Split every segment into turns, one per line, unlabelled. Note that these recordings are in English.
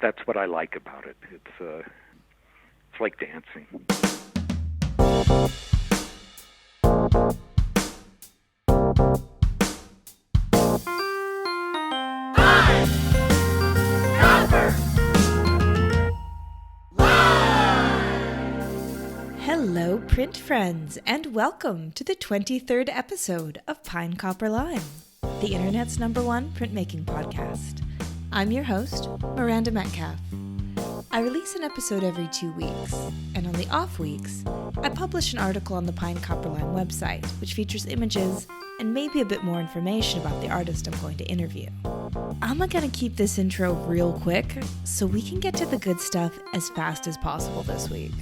that's what I like about it. It's like dancing.
Hello, print friends, and welcome to the 23rd episode of Pine Copper Lime, the internet's #1 printmaking podcast. I'm your host, Miranda Metcalf. I release an episode every 2 weeks, and on the off weeks, I publish an article on the Pine Copper Lime website, which features images and maybe a bit more information about the artist I'm going to interview. I'm going to keep this intro real quick so we can get to the good stuff as fast as possible this week.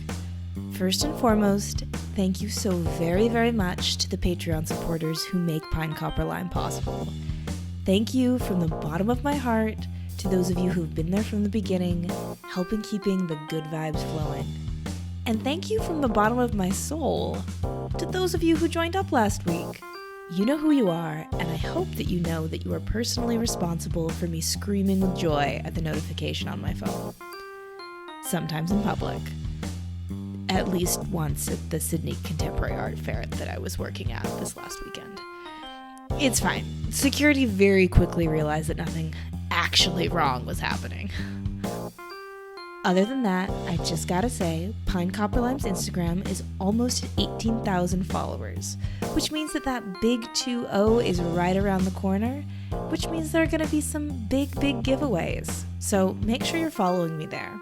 First and foremost, thank you so very, very much to the Patreon supporters who make Pine Copper Lime possible. Thank you from the bottom of my heart to those of you who've been there from the beginning, helping keeping the good vibes flowing. And thank you from the bottom of my soul to those of you who joined up last week. You know who you are, and I hope that you know that you are personally responsible for me screaming with joy at the notification on my phone. Sometimes in public. At least once at the Sydney Contemporary Art Fair that I was working at this last weekend. It's fine. Security very quickly realized that nothing actually wrong was happening. Other than that, I just gotta say, Pine Copper Lime's Instagram is almost at 18,000 followers, which means that big 2-0 is right around the corner, which means there are gonna be some big giveaways. So make sure you're following me there.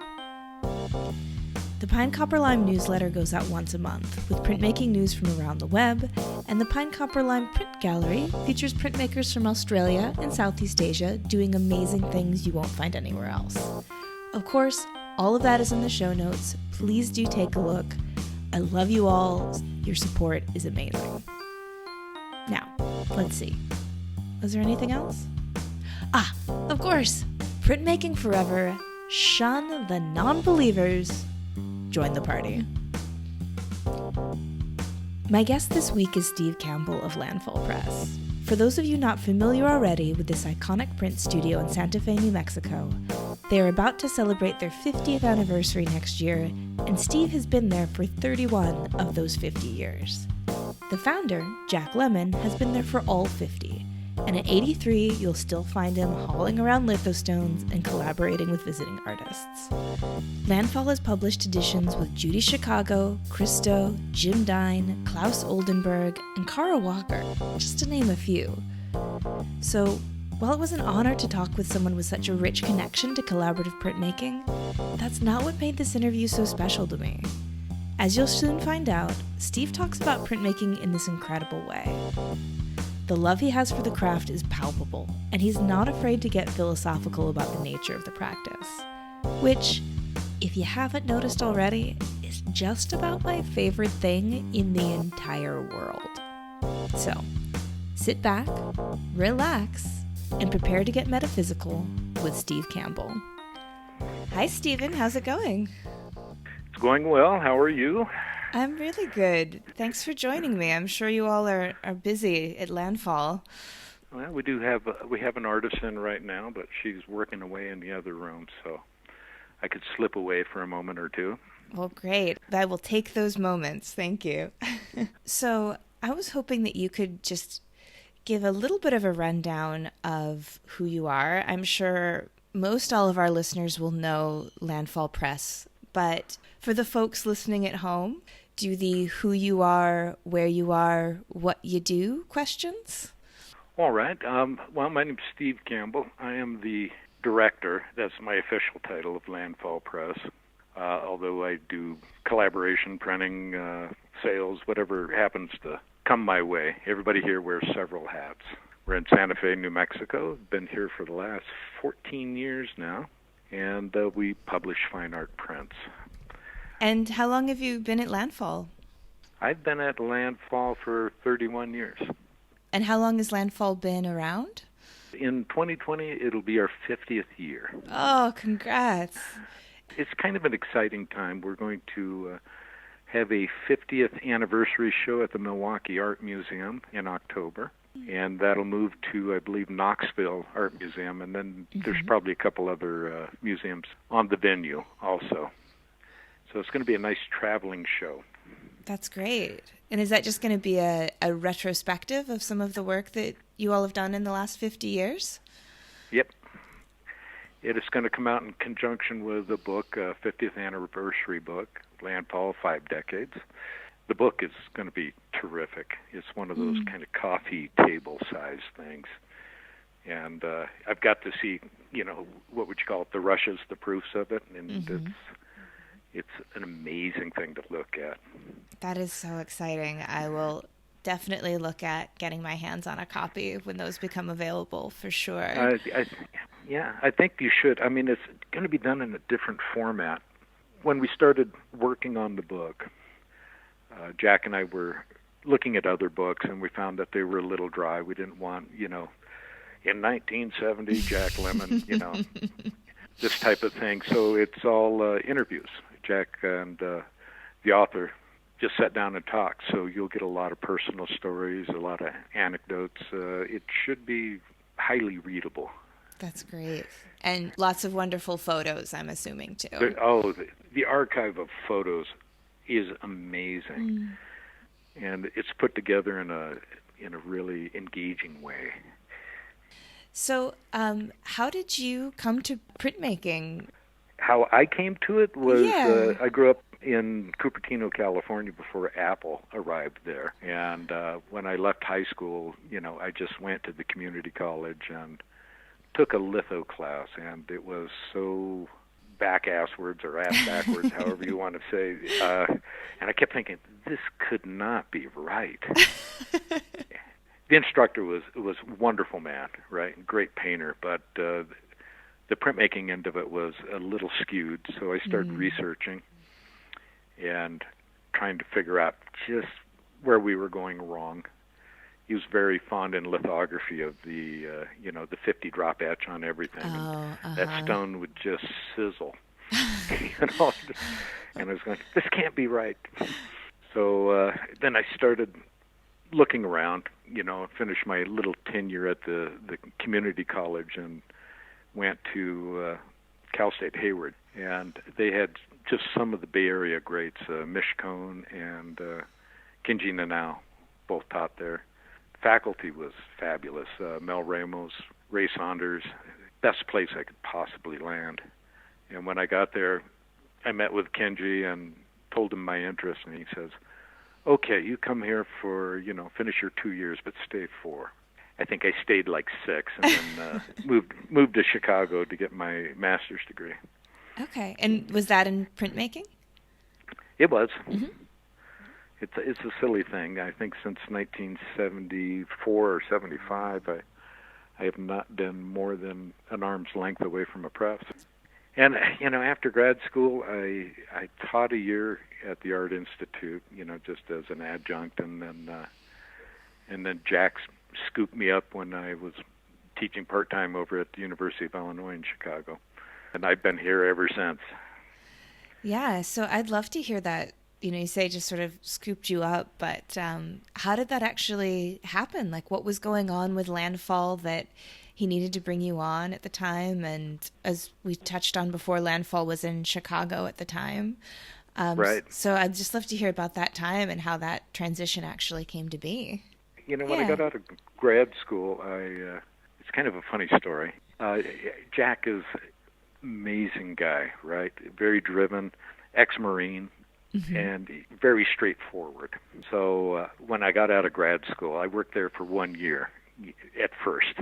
The Pine Copper Lime newsletter goes out once a month, with printmaking news from around the web, and the Pine Copper Lime Print Gallery features printmakers from Australia and Southeast Asia doing amazing things you won't find anywhere else. Of course, all of that is in the show notes. Please do take a look. I love you all. Your support is amazing. Now, let's see. Was there anything else? Of course! Printmaking Forever, shun the non-believers. Join the party. My guest this week is Steve Campbell of Landfall Press. For those of you not familiar already with this iconic print studio in Santa Fe, New Mexico, they are about to celebrate their 50th anniversary next year, and Steve has been there for 31 of those 50 years. The founder, Jack Lemmon, has been there for all 50, and at 83, you'll still find him hauling around lithostones and collaborating with visiting artists. Landfall has published editions with Judy Chicago, Christo, Dine, Claes Oldenburg, and Kara Walker, just to name a few. So, while it was an honor to talk with someone with such a rich connection to collaborative printmaking, that's not what made this interview so special to me. As you'll soon find out, Steve talks about printmaking in this incredible way. The love he has for the craft is palpable, and he's not afraid to get philosophical about the nature of the practice, which, if you haven't noticed already, is just about my favorite thing in the entire world. So, sit back, relax, and prepare to get metaphysical with Steve Campbell. Hi, Stephen. How's it going?
It's going well. How are you?
I'm really good. Thanks for joining me. I'm sure you all are busy at Landfall.
Well, we have an artist in right now, but she's working away in the other room, so I could slip away for a moment or two.
Well, great. I will take those moments. Thank you. So I was hoping that you could just give a little bit of a rundown of who you are. I'm sure most all of our listeners will know Landfall Press, but for the folks listening at home, do the who you are, where you are, what you do questions?
All right. Well, my name's Steve Campbell. I am the director. That's my official title of Landfall Press. Although I do collaboration, printing, sales, whatever happens to come my way. Everybody here wears several hats. We're in Santa Fe, New Mexico. Been here for the last 14 years now, and we publish fine art prints.
And how long have you been at Landfall?
I've been at Landfall for 31 years.
And how long has Landfall been around?
In 2020, it'll be our 50th year.
Oh, congrats.
It's kind of an exciting time. We're going to have a 50th anniversary show at the Milwaukee Art Museum in October. And that'll move to, I believe, Knoxville Art Museum, and then there's probably a couple other museums on the venue also. So it's going to be a nice traveling show.
That's great. And is that just going to be a retrospective of some of the work that you all have done in the last 50 years?
Yep. It is going to come out in conjunction with a book, a 50th anniversary book, Landfall, 5 Decades. The book is going to be terrific. It's one of those kind of coffee table size things. And I've got to see, what would you call it, the rushes, the proofs of it. And it's an amazing thing to look at.
That is so exciting. I will definitely look at getting my hands on a copy when those become available, for sure.
I think you should. I mean, it's going to be done in a different format. When we started working on the book, Jack and I were looking at other books, and we found that they were a little dry. We didn't want, in 1970, Jack Lemmon, this type of thing. So it's all interviews. Jack and the author just sat down and talked. So you'll get a lot of personal stories, a lot of anecdotes. It should be highly readable.
That's great. And lots of wonderful photos, I'm assuming, too.
The archive of photos is amazing. And it's put together in a really engaging way.
So how did you come to printmaking?
How I came to it was I grew up in Cupertino, California before Apple arrived there. And when I left high school, I just went to the community college and took a litho class, and it was so back-asswards or ass-backwards, however you want to say. And I kept thinking, this could not be right. The instructor was a wonderful man, right? Great painter, but the printmaking end of it was a little skewed, so I started researching and trying to figure out just where we were going wrong. He was very fond in lithography of the 50 drop etch on everything. That stone would just sizzle, and I was going, this can't be right. So then I started looking around, finished my little tenure at the community college and went to Cal State Hayward. And they had just some of the Bay Area greats, Mish Cohn and Kinji Nanao, both taught there. Faculty was fabulous. Mel Ramos, Ray Saunders, best place I could possibly land. And when I got there, I met with Kenji and told him my interest, and he says, okay, you come here for, finish your 2 years, but stay 4. I think I stayed like 6 and then moved to Chicago to get my master's degree.
Okay. And was that in printmaking?
It was. It's a silly thing. I think since 1974 or 75, I have not been more than an arm's length away from a press. And, after grad school, I taught a year at the Art Institute, just as an adjunct, and then Jack scooped me up when I was teaching part-time over at the University of Illinois in Chicago. And I've been here ever since.
Yeah, so I'd love to hear that. You say just sort of scooped you up, but how did that actually happen? Like, what was going on with Landfall that he needed to bring you on at the time? And as we touched on before, Landfall was in Chicago at the time.
Right.
So I'd just love to hear about that time and how that transition actually came to be.
When I got out of grad school, it's kind of a funny story. Jack is an amazing guy, right? Very driven, ex-Marine. And very straightforward. So when I got out of grad school, I worked there for 1 year at first.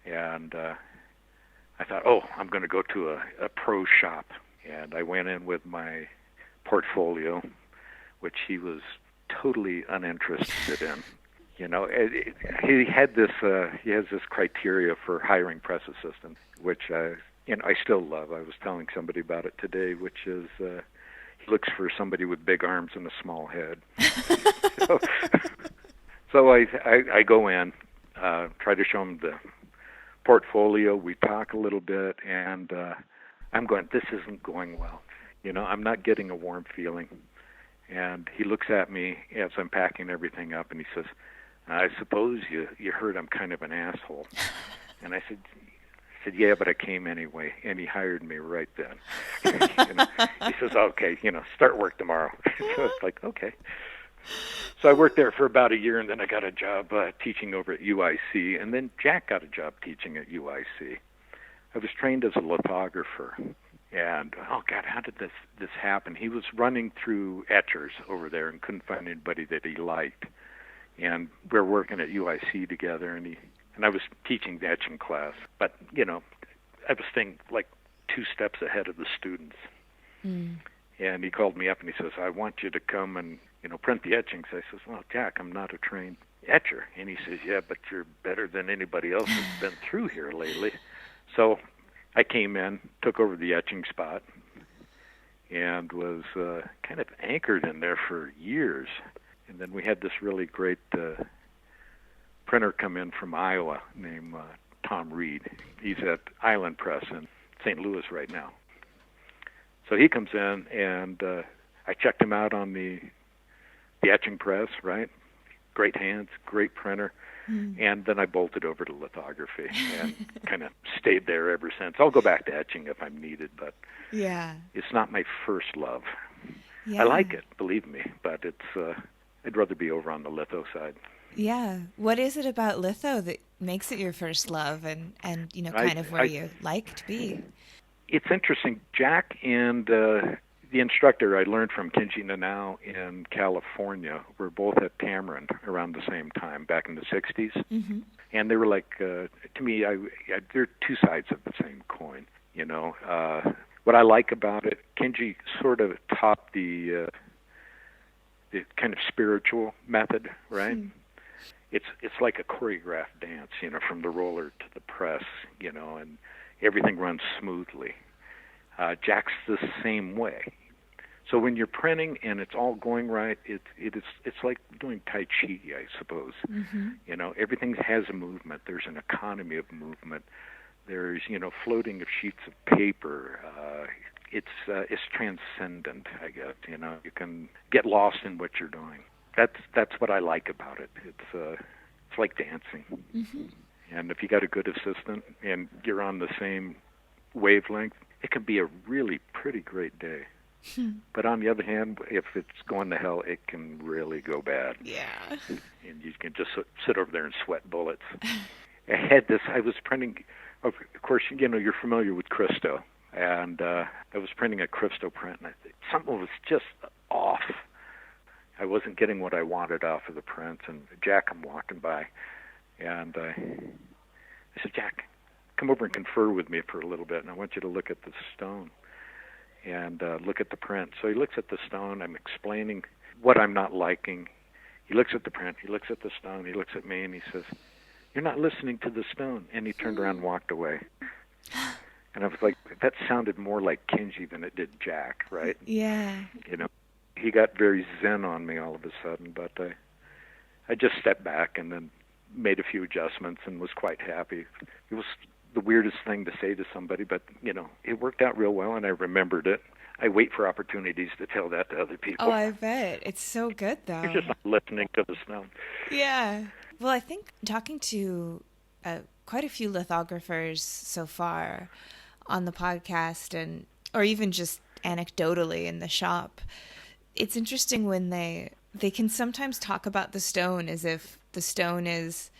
And I thought, I'm going to go to a pro shop. And I went in with my portfolio, which he was totally uninterested in. He has this criteria for hiring press assistants, which I still love. I was telling somebody about it today, which is he looks for somebody with big arms and a small head. So I go in, try to show him the portfolio. We talk a little bit, and I'm going, this isn't going well. I'm not getting a warm feeling. And he looks at me as I'm packing everything up, and he says, I suppose you heard I'm kind of an asshole. And I said, yeah, but I came anyway. And he hired me right then. He says, okay, start work tomorrow. So it's like, okay. So I worked there for about a year, and then I got a job teaching over at UIC, and then Jack got a job teaching at UIC. I was trained as a lithographer, and oh God, how did this happen? He was running through etchers over there and couldn't find anybody that he liked, and we were working at UIC together, and I was teaching the etching class, but I was staying like 2 steps ahead of the students. And he called me up and he says, I want you to come and print the etchings. I says, well, Jack, I'm not a trained etcher. And he says, yeah, but you're better than anybody else that's been through here lately. So I came in, took over the etching spot, and was kind of anchored in there for years. And then we had this really great printer come in from Iowa named Tom Reed. He's at Island Press in St. Louis right now. So he comes in, and I checked him out on the etching press, right? Great hands, great printer. And then I bolted over to lithography and kind of stayed there ever since. I'll go back to etching if I'm needed, but it's not my first love. I like it, believe me, but it's I'd rather be over on the litho side.
Yeah. What is it about litho that makes it your first love and kind of where you like to be?
It's interesting. Jack and the instructor I learned from, Kenji Nanao in California, were both at Tamarind around the same time, back in the 60s. Mm-hmm. And they were like, to me, they're 2 sides of the same coin. What I like about it, Kenji sort of taught the kind of spiritual method, right? It's like a choreographed dance, from the roller to the press, and everything runs smoothly. Jack's the same way. So when you're printing and it's all going right, it's like doing Tai Chi, I suppose. Mm-hmm. Everything has a movement. There's an economy of movement. There's floating of sheets of paper. It's transcendent, I guess. You can get lost in what you're doing. That's what I like about it. It's like dancing. Mm-hmm. And if you got a good assistant and you're on the same wavelength, it can be a really pretty great day. But on the other hand, if it's going to hell, it can really go bad. Yeah. And you can just sit over there and sweat bullets. I was printing, of course, you're familiar with Christo. And I was printing a Christo print, and something was just off. I wasn't getting what I wanted off of the print. And Jack, I'm walking by, and I said, Jack, come over and confer with me for a little bit, and I want you to look at the stone and look at the print. So he looks at the stone. I'm explaining what I'm not liking. He looks at the print. He looks at the stone. He looks at me, and he says, you're not listening to the stone. And he turned around and walked away. And I was like, that sounded more like Kenji than it did Jack, right? Yeah. He got very zen on me all of a sudden, but I just stepped back and then made a few adjustments and was quite happy. It was the weirdest thing to say to somebody, but, it worked out real well, and I remembered it. I wait for opportunities to tell that to other people.
Oh, I bet. It's so good, though.
You're just not listening to the snow.
Yeah. Well, I think talking to quite a few lithographers so far on the podcast, or even just anecdotally in the shop, it's interesting when they can sometimes talk about the stone as if the stone is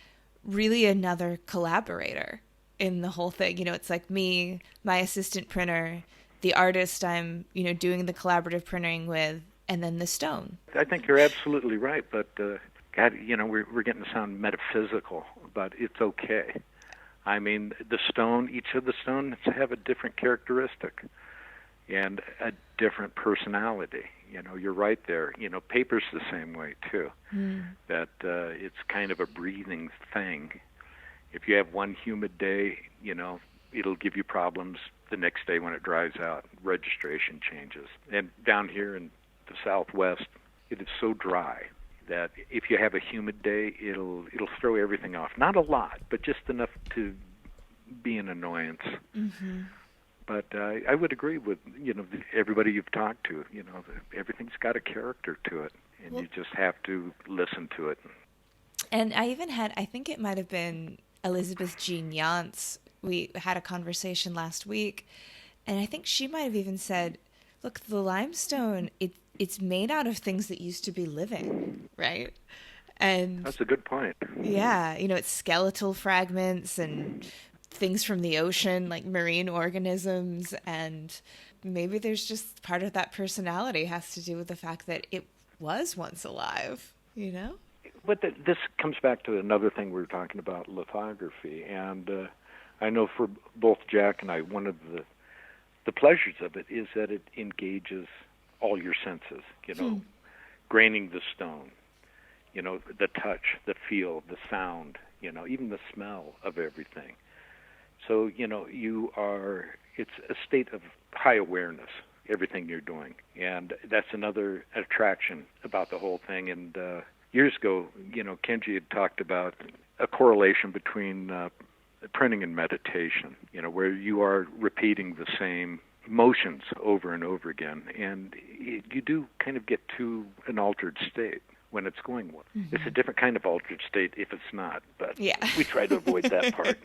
really another collaborator in the whole thing. It's like me, my assistant printer, the artist I'm, doing the collaborative printing with, and then the stone.
I think you're absolutely right, but God, we're getting to sound metaphysical, but it's okay. I mean, each of the stones have a different characteristic and a different personality. You're right there. Paper's the same way, too, that it's kind of a breathing thing. If you have one humid day, it'll give you problems the next day when it dries out. Registration changes. And down here in the Southwest, it is so dry that if you have a humid day, it'll throw everything off. Not a lot, but just enough to be an annoyance. Mm-hmm. But I would agree with everybody you've talked to. Everything's got a character to it, and you just have to listen to it.
And I even had, I think it might have been Elizabeth Jean Yance. We had a conversation last week, and I think she might have even said, look, the limestone, it's made out of things that used to be living, right? And
that's a good point.
yeah, it's skeletal fragments and things from the ocean, like marine organisms, and maybe there's just part of that personality has to do with the fact that it was once alive,
But this comes back to another thing we were talking about, lithography, and I know for both Jack and I, one of the pleasures of it is that it engages all your senses, graining the stone, the touch, the feel, the sound, even the smell of everything. So, it's a state of high awareness, everything you're doing. And that's another attraction about the whole thing. And years ago, Kenji had talked about a correlation between printing and meditation, where you are repeating the same motions over and over again. And you do kind of get to an altered state when it's going well. Mm-hmm. It's a different kind of altered state if it's not, but we try to avoid that part.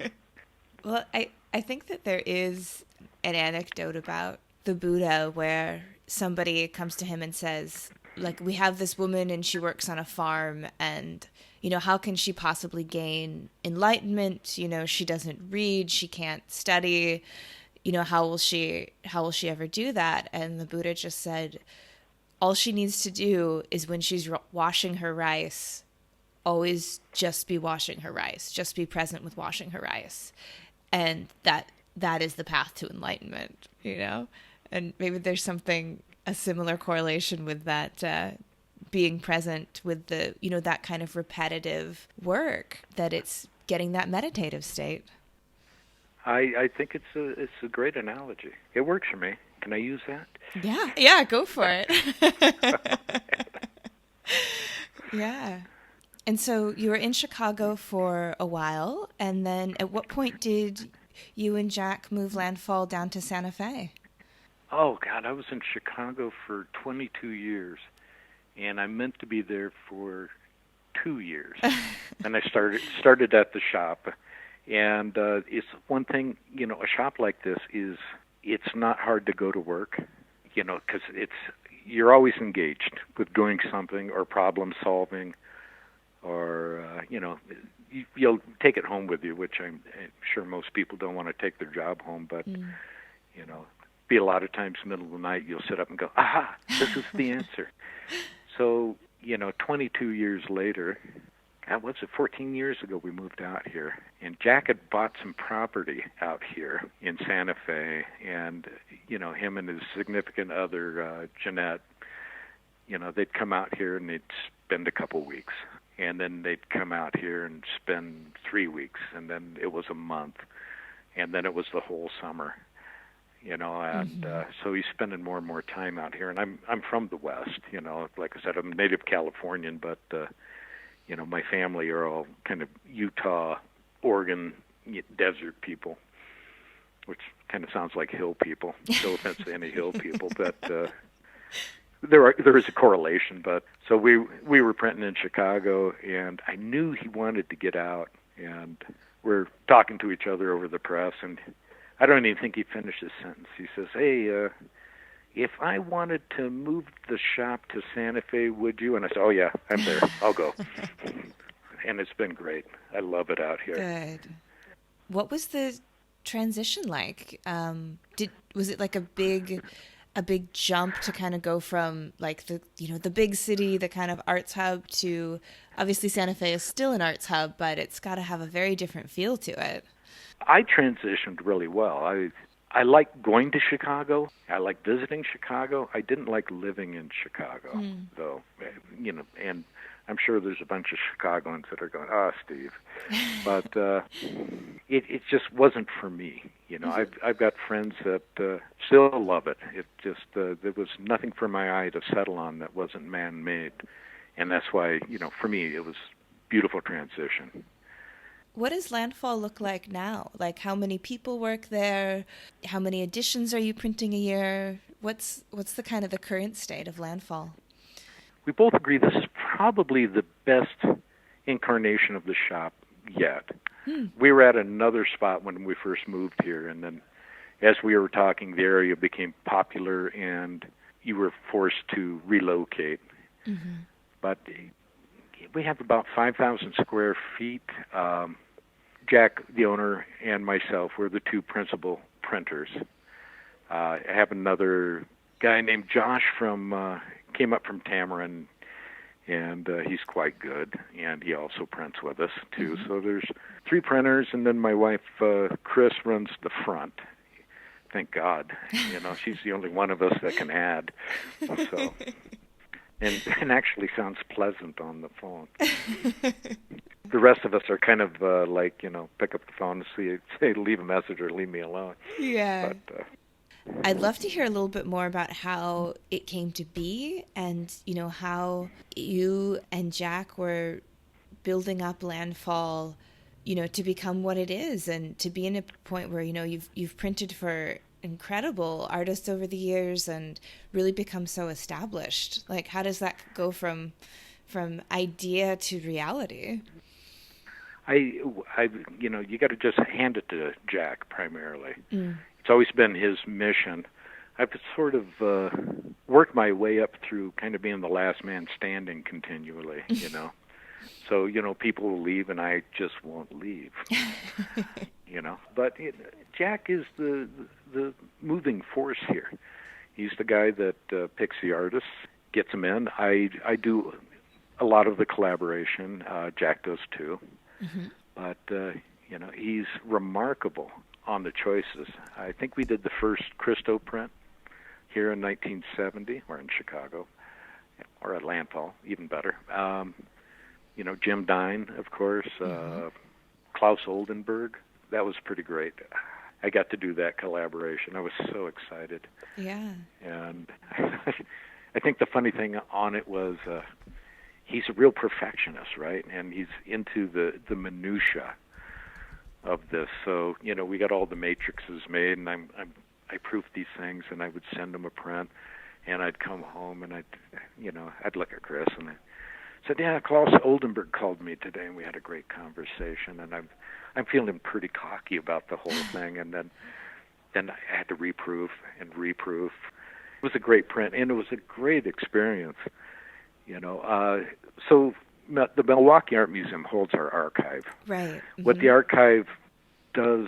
Well, I think that there is an anecdote about the Buddha where somebody comes to him and says, like, we have this woman and she works on a farm, and, how can she possibly gain enlightenment? She doesn't read, she can't study, how will she ever do that? And the Buddha just said, all she needs to do is when she's washing her rice, always just be washing her rice, just be present with washing her rice. And that is the path to enlightenment, And maybe there's a similar correlation with that being present with the, that kind of repetitive work, that it's getting that meditative state.
I think it's a great analogy. It works for me. Can I use that?
Yeah, go for it. Yeah. And so you were in Chicago for a while, and then at what point did you and Jack move Landfall down to Santa Fe?
Oh, God, I was in Chicago for 22 years, and I meant to be there for 2 years. And I started at the shop, and it's one thing, a shop like this it's not hard to go to work, because you're always engaged with doing something or problem solving, or, you'll take it home with you, which I'm sure most people don't want to take their job home, but, be a lot of times middle of the night, you'll sit up and go, aha, this is the answer. So, 22 years later, that was 14 years ago we moved out here, and Jack had bought some property out here in Santa Fe, and, him and his significant other, Jeanette, they'd come out here and they'd spend a couple weeks. And then they'd come out here and spend 3 weeks, and then it was a month, and then it was the whole summer, and so he's spending more and more time out here. And I'm from the West, like I said, I'm a native Californian, but my family are all kind of Utah, Oregon, desert people, which kind of sounds like hill people. No offense to any hill people, but there is a correlation. But so we were printing in Chicago, and I knew he wanted to get out, and we're talking to each other over the press, and I don't even think he finished his sentence. He says, hey, if I wanted to move the shop to Santa Fe, would you? And I said, oh, yeah, I'm there. I'll go. And it's been great. I love it out here.
Good. What was the transition like? Was it like a big jump to kind of go from like the big city, the kind of arts hub, to obviously Santa Fe is still an arts hub, but it's got to have a very different feel to it.
I transitioned really well. I like going to Chicago. I like visiting Chicago. I didn't like living in Chicago, though. And I'm sure there's a bunch of Chicagoans that are going, Steve. But it just wasn't for me. I've got friends that still love it. It just, there was nothing for my eye to settle on that wasn't man-made. And that's why, for me, it was beautiful transition.
What does Landfall look like now? Like, how many people work there? How many editions are you printing a year? What's the kind of the current state of Landfall?
We both agree this is probably the best incarnation of the shop yet. We were at another spot when we first moved here, and then as we were talking, the area became popular, and you were forced to relocate. But we have about 5,000 square feet. Jack, the owner, and myself were the two principal printers. I have another guy named Josh came up from Tamarin, and he's quite good, and he also prints with us too. So there's 3 printers, and then my wife, Chris, runs the front. Thank God, she's the only one of us that can add. So, and actually sounds pleasant on the phone. The rest of us are kind of pick up the phone and say leave a message or leave me alone.
Yeah.
But,
I'd love to hear a little bit more about how it came to be, and how you and Jack were building up Landfall, to become what it is, and to be in a point where you've printed for incredible artists over the years and really become so established. Like, how does that go from idea to reality?
you got to just hand it to Jack primarily. It's always been his mission. I've sort of worked my way up through kind of being the last man standing continually, So, people will leave and I just won't leave, But Jack is the moving force here. He's the guy that picks the artists, gets them in. I do a lot of the collaboration. Jack does too. But, he's remarkable on the choices. I think we did the first Christo print here in 1970, or in Chicago, or at Landfall, even better. Jim Dine, of course, Claes Oldenburg. That was pretty great. I got to do that collaboration. I was so excited.
Yeah.
And I think the funny thing on it was he's a real perfectionist, right? And he's into the minutia of this. So, we got all the matrices made, and I proofed these things, and I would send him a print, and I'd come home, and I'd look at Chris, and I said, yeah, Claes Oldenburg called me today, and we had a great conversation, and I'm feeling pretty cocky about the whole thing, and then I had to reproof. It was a great print, and it was a great experience, So the Milwaukee Art Museum holds our archive.
Right.
What the archive does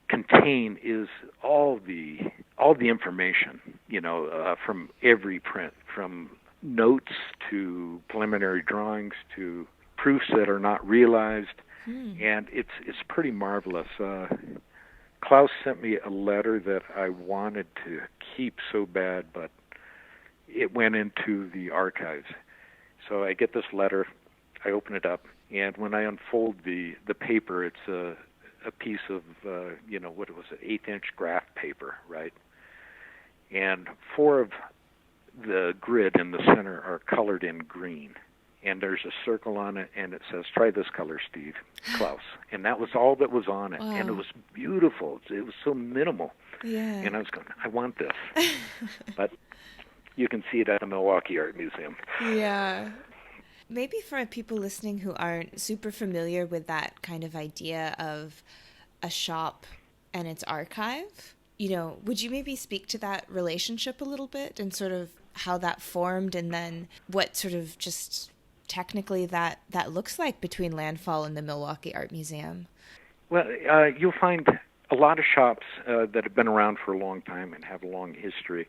contain is all the information, from every print, from notes to preliminary drawings to proofs that are not realized, and it's pretty marvelous. Klaus sent me a letter that I wanted to keep so bad, but it went into the archives. So I get this letter, I open it up, and when I unfold the paper, it's a piece of, what was it, 1/8-inch graph paper, right? And 4 of the grid in the center are colored in green. And there's a circle on it, and it says, try this color, Steve, Klaus. And that was all that was on it. Wow. And it was beautiful. It was so minimal.
Yeah.
And I was going, I want this. But you can see it at the Milwaukee Art Museum.
Yeah. Maybe for people listening who aren't super familiar with that kind of idea of a shop and its archive, would you maybe speak to that relationship a little bit and sort of how that formed, and then what sort of just technically that looks like between Landfall and the Milwaukee Art Museum?
Well, you'll find a lot of shops that have been around for a long time and have a long history.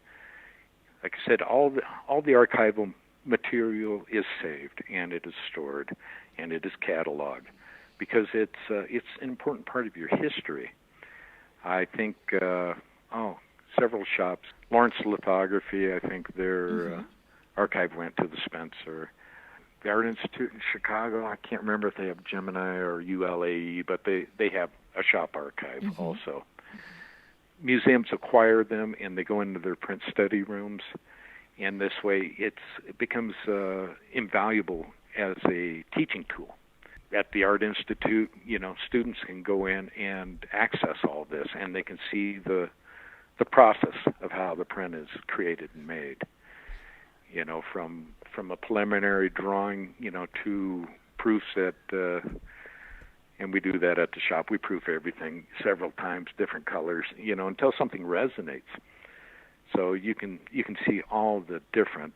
Like I said, all the archival material is saved, and it is stored, and it is cataloged, because it's an important part of your history. I think several shops, Lawrence Lithography, I think their archive went to the Spencer. The Art Institute in Chicago, I can't remember if they have Gemini or ULAE, but they have a shop archive also. Museums acquire them, and they go into their print study rooms, and this way it becomes invaluable as a teaching tool. At the Art Institute, students can go in and access all this, and they can see the process of how the print is created and made. From a preliminary drawing, to proofs at, and we do that at the shop. We proof everything several times, different colors, until something resonates. So you can see all the different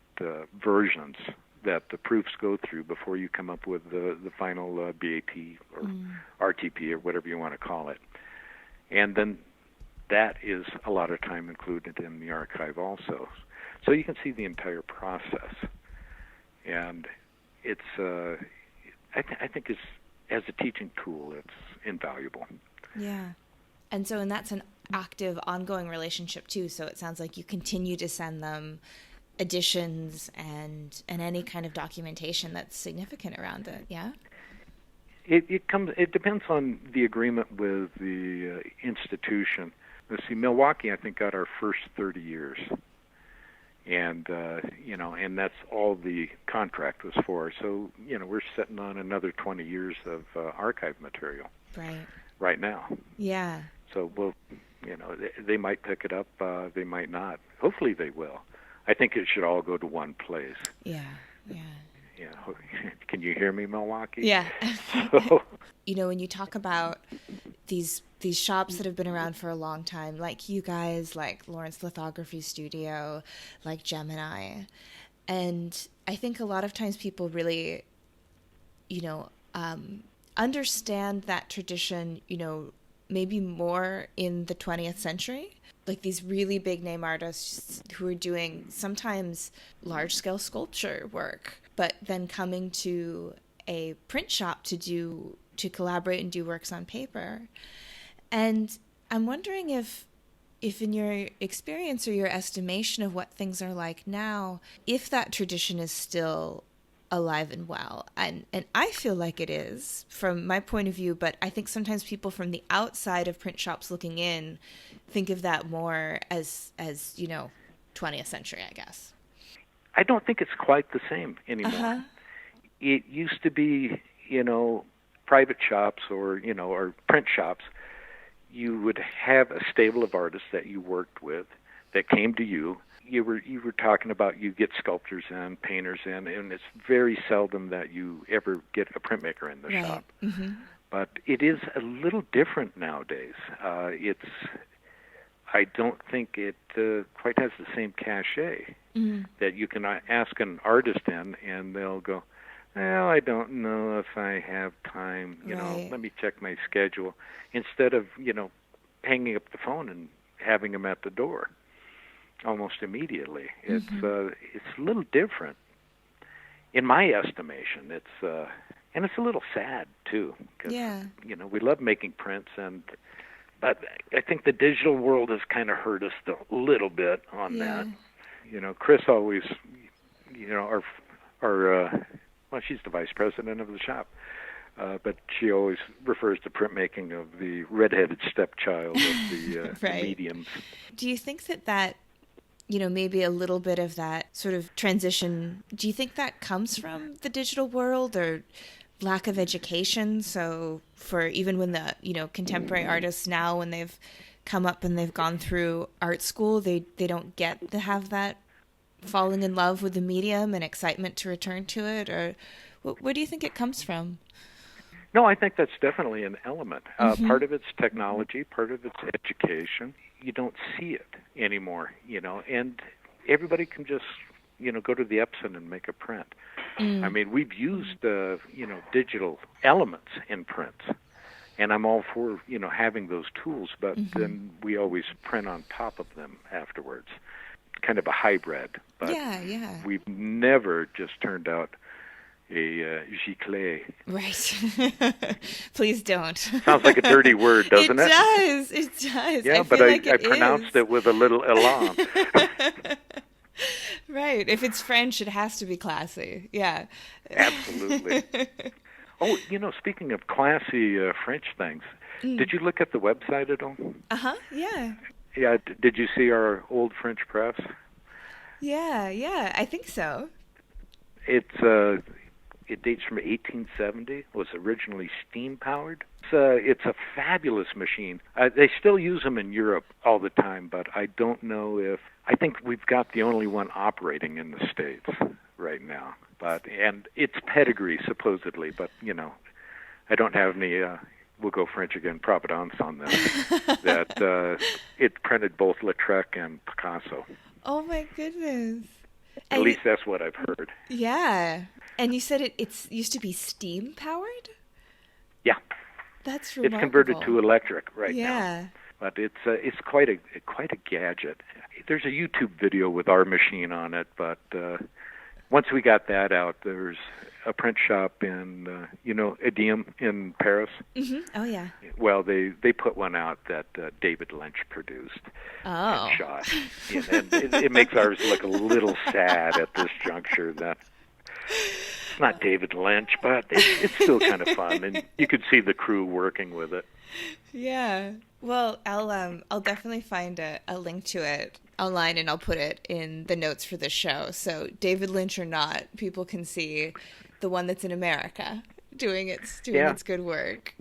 versions that the proofs go through before you come up with the final BAT or RTP or whatever you want to call it. And then that is a lot of time included in the archive also. So you can see the entire process. And it's, I think it's, as a teaching tool, it's invaluable.
Yeah. And that's an active, ongoing relationship too. So it sounds like you continue to send them editions and any kind of documentation that's significant around it. Yeah.
It depends on the agreement with the institution. Let's see, Milwaukee, I think, got our first 30 years. And, and that's all the contract was for. So, we're sitting on another 20 years of archive material right now.
Yeah.
So, they might pick it up, they might not. Hopefully they will. I think it should all go to one place.
Yeah.
Yeah. Can you hear me, Milwaukee?
Yeah.
So,
when you talk about these shops that have been around for a long time, like you guys, like Lawrence Lithography Studio, like Gemini, and I think a lot of times people really, understand that tradition, maybe more in the 20th century. Like these really big name artists who are doing sometimes large scale sculpture work, but then coming to a print shop to collaborate and do works on paper. And I'm wondering if in your experience or your estimation of what things are like now, if that tradition is still alive and well. And I feel like it is from my point of view, but I think sometimes people from the outside of print shops looking in think of that more as 20th century, I guess.
I don't think it's quite the same anymore.
Uh-huh.
It used to be, private shops or print shops. You would have a stable of artists that you worked with that came to you. You were talking about you get sculptors in, painters in, and it's very seldom that you ever get a printmaker in the shop.
Mm-hmm.
But it is a little different nowadays. I don't think it quite has the same cachet that you can ask an artist in, and they'll go, well, I don't know if I have time, let me check my schedule, instead of, hanging up the phone and having them at the door almost immediately. It's a little different, in my estimation. It's and it's a little sad too, because we love making prints, but I think the digital world has kind of hurt us a little bit on that. Chris always, well, she's the vice president of the shop, but she always refers to printmaking of the redheaded stepchild of the mediums.
Do you think that maybe a little bit of that sort of transition, do you think that comes from the digital world or lack of education? So for even when the, contemporary artists now, when they've come up and they've gone through art school, they don't get to have that falling in love with the medium and excitement to return to it? Or where do you think it comes from?
No, I think that's definitely an element. Part of it's technology, part of it's education. You don't see it anymore, and everybody can just, go to the Epson and make a print. I mean, we've used, digital elements in prints, and I'm all for, having those tools, but then we always print on top of them afterwards. Kind of a hybrid, but we've never just turned out a giclée.
Right. Please don't.
Sounds like a dirty word, doesn't it?
It does.
Yeah, but I pronounced it with a little elan.
Right. If it's French, it has to be classy. Yeah.
Absolutely. Oh, speaking of classy French things, did you look at the website at all?
Uh-huh, yeah.
Yeah, did you see our old French press?
Yeah, I think so.
It dates from 1870. It was originally steam-powered. It's a fabulous machine. They still use them in Europe all the time, but I don't know if... I think we've got the only one operating in the States right now. And it's pedigree, supposedly, but, I don't have any, we'll go French again, providence on this, that it printed both Lautrec and Picasso.
Oh, my goodness.
At least that's what I've heard.
Yeah. And you said it's used to be steam-powered?
Yeah.
That's remarkable.
It's converted to electric right now.
Yeah.
But it's quite a gadget. There's a YouTube video with our machine on it, but once we got that out, there's a print shop in Idiom in Paris.
Mm-hmm. Oh yeah.
Well, they put one out that David Lynch produced and shot, and it makes ours look a little sad at this juncture that it's not David Lynch, but it's still kind of fun, and you could see the crew working with it.
Yeah. Well, I'll definitely find a link to it online, and I'll put it in the notes for the show. So David Lynch or not, people can see the one that's in America doing its good work.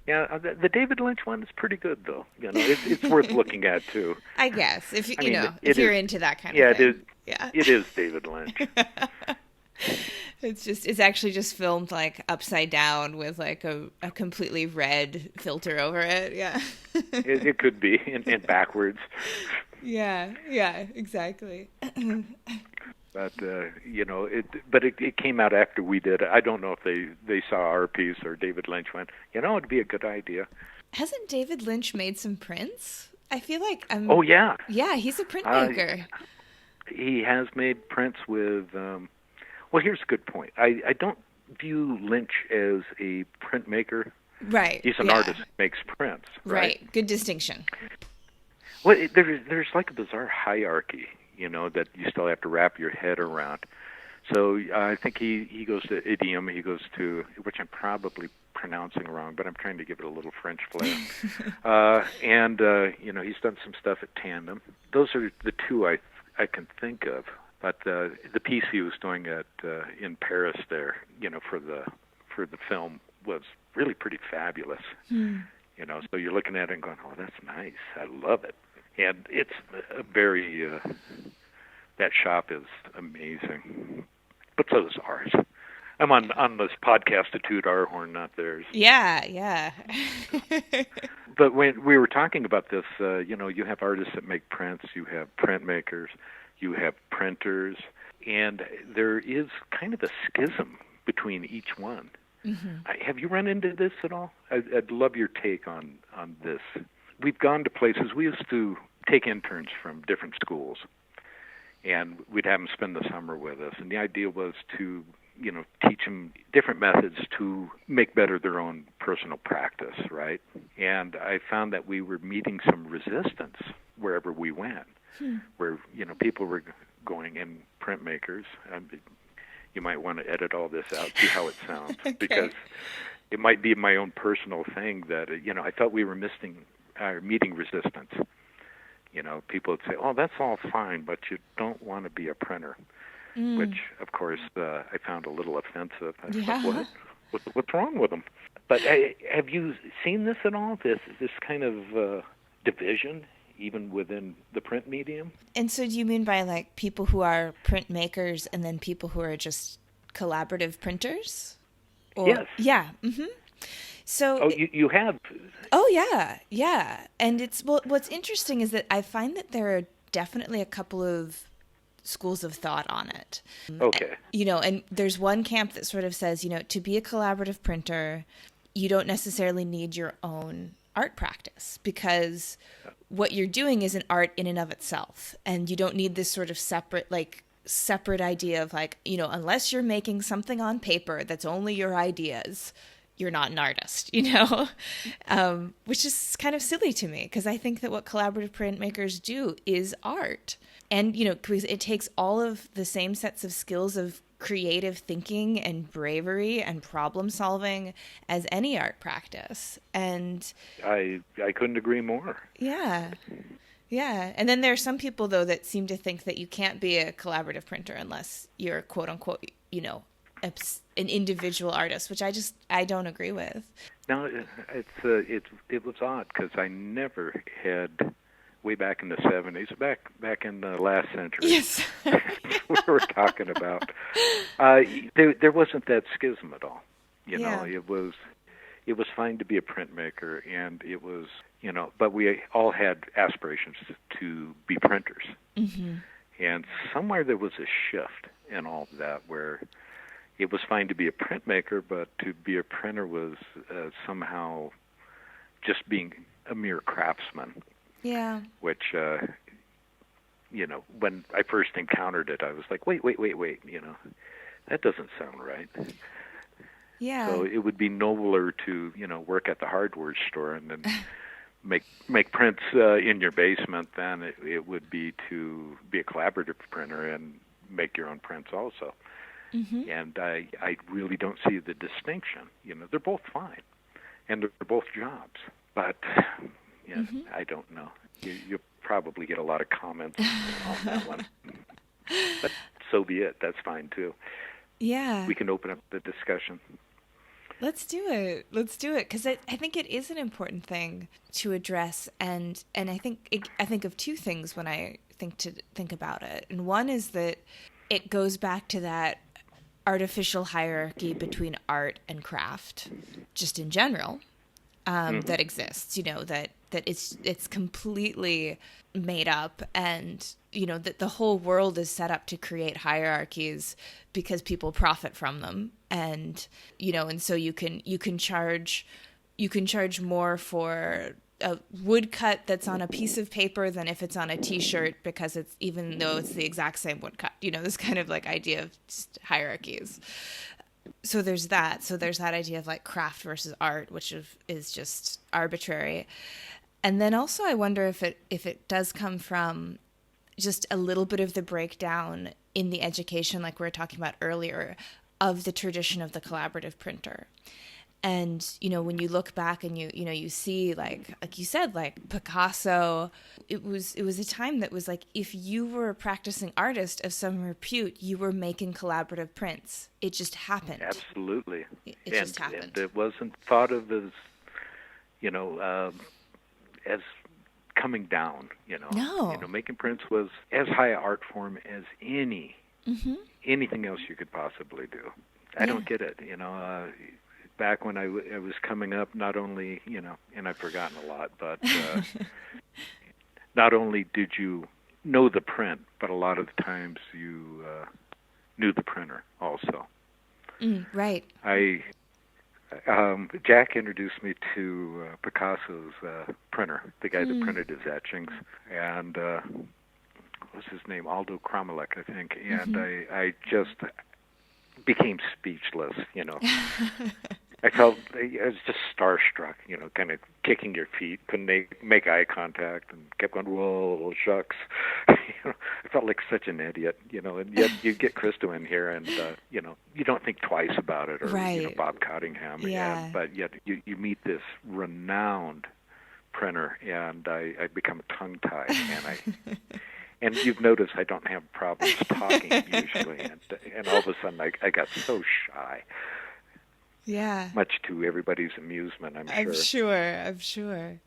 Yeah, the David Lynch one is pretty good, though. It's worth looking at too.
I guess if you're into that kind of thing.
It is David Lynch.
It's actually just filmed like upside down with like a completely red filter over it. Yeah.
It could be and backwards.
Yeah, exactly.
But it came out after we did it. I don't know if they saw our piece or David Lynch went, it'd be a good idea.
Hasn't David Lynch made some prints? I feel like
Oh yeah.
Yeah, he's a printmaker.
He has made prints with. Well, here's a good point. I don't view Lynch as a printmaker.
Right.
He's an artist who makes prints.
Right. Good distinction.
Well, there's like a bizarre hierarchy, that you still have to wrap your head around. So I think he goes to Idiom, he goes to, which I'm probably pronouncing wrong, but I'm trying to give it a little French flair. And he's done some stuff at Tandem. Those are the two I can think of. But the piece he was doing in Paris there, for the film was really pretty fabulous. So you're looking at it and going, oh, that's nice. I love it. And it's a very, that shop is amazing. But so is ours. I'm on this podcast to toot our horn, not theirs.
Yeah.
But when we were talking about this, you have artists that make prints, you have printmakers, you have printers, and there is kind of a schism between each one. Mm-hmm. Have you run into this at all? I'd love your take on this. We've gone to places. We used to take interns from different schools, and we'd have them spend the summer with us. And the idea was to, teach them different methods to make better their own personal practice, right? And I found that we were meeting some resistance wherever we went, where, people were going in printmakers. You might want to edit all this out, see how it sounds,
okay.
Because it might be my own personal thing that, I thought we were meeting resistance. People would say, oh, that's all fine, but you don't want to be a printer, which, of course, I found a little offensive. I thought, what's wrong with them? But have you seen this at all, this kind of division, even within the print medium?
And so do you mean by like people who are printmakers and then people who are just collaborative printers? Or,
yes.
Yeah. Mm-hmm. So
you have.
Oh yeah. And what's interesting is that I find that there are definitely a couple of schools of thought on it.
Okay.
And there's one camp that sort of says, to be a collaborative printer, you don't necessarily need your own art practice because what you're doing is an art in and of itself, and you don't need this sort of separate idea of like, unless you're making something on paper that's only your ideas, you're not an artist, which is kind of silly to me because I think that what collaborative printmakers do is art. And, because it takes all of the same sets of skills of creative thinking and bravery and problem solving as any art practice. And
I couldn't agree more.
Yeah. And then there are some people, though, that seem to think that you can't be a collaborative printer unless you're, quote unquote, an individual artist, which I don't agree with.
No, it was odd because I never had way back in the 70s, back in the last century.
Yes.
We were talking about. There wasn't that schism at all. You know, it was fine to be a printmaker, and it was, you know, but we all had aspirations to be printers. Mm-hmm. And somewhere there was a shift in all of that, where it was fine to be a printmaker, but to be a printer was somehow just being a mere craftsman.
Yeah.
Which, you know, when I first encountered it, I was like, wait, you know, that doesn't sound right.
Yeah.
So it would be nobler to, you know, work at the hardware store and then make prints in your basement than it would be to be a collaborative printer and make your own prints also. Mm-hmm. And I really don't see the distinction. You know, they're both fine, and they're both jobs. But yeah, mm-hmm. I don't know. You'll probably get a lot of comments on that one. But so be it. That's fine too.
Yeah.
We can open up the discussion.
Let's do it. Because I think it is an important thing to address, and I think of two things when I think about it. And one is that it goes back to that artificial hierarchy between art and craft, just in general, that exists. You know, that it's completely made up, and you know that the whole world is set up to create hierarchies because people profit from them, and you know, and so you can charge more for a woodcut that's on a piece of paper than if it's on a T-shirt, because it's, even though it's the exact same woodcut. You know, this kind of like idea of just hierarchies. So there's that. So there's that idea of like craft versus art, which is just arbitrary. And then also I wonder if it does come from just a little bit of the breakdown in the education, like we were talking about earlier, of the tradition of the collaborative printer. And, you know, when you look back and you see like you said, like Picasso, it was a time that was like, if you were a practicing artist of some repute, you were making collaborative prints. It just happened.
Absolutely.
It just happened.
And it wasn't thought of as, you know, as coming down, you know.
No.
You know, making prints was as high an art form as anything else you could possibly do. I don't get it, you know. Back when I was coming up, not only, you know, and I've forgotten a lot, but not only did you know the print, but a lot of the times you knew the printer also.
Right.
Jack introduced me to Picasso's printer, the guy that printed his etchings, and what was his name? Aldo Kromelek, I think. And I just became speechless, you know. I was just starstruck, you know, kind of kicking your feet, couldn't make eye contact, and kept going, whoa, shucks. You know, I felt like such an idiot, you know, and yet you get Christo in here, and, you know, you don't think twice about it, or,
right.
You know, Bob Cottingham, but yet you meet this renowned printer, and I become tongue-tied, and you've noticed I don't have problems talking usually, and all of a sudden I got so shy.
Yeah.
Much to everybody's amusement, I'm sure.
I'm sure.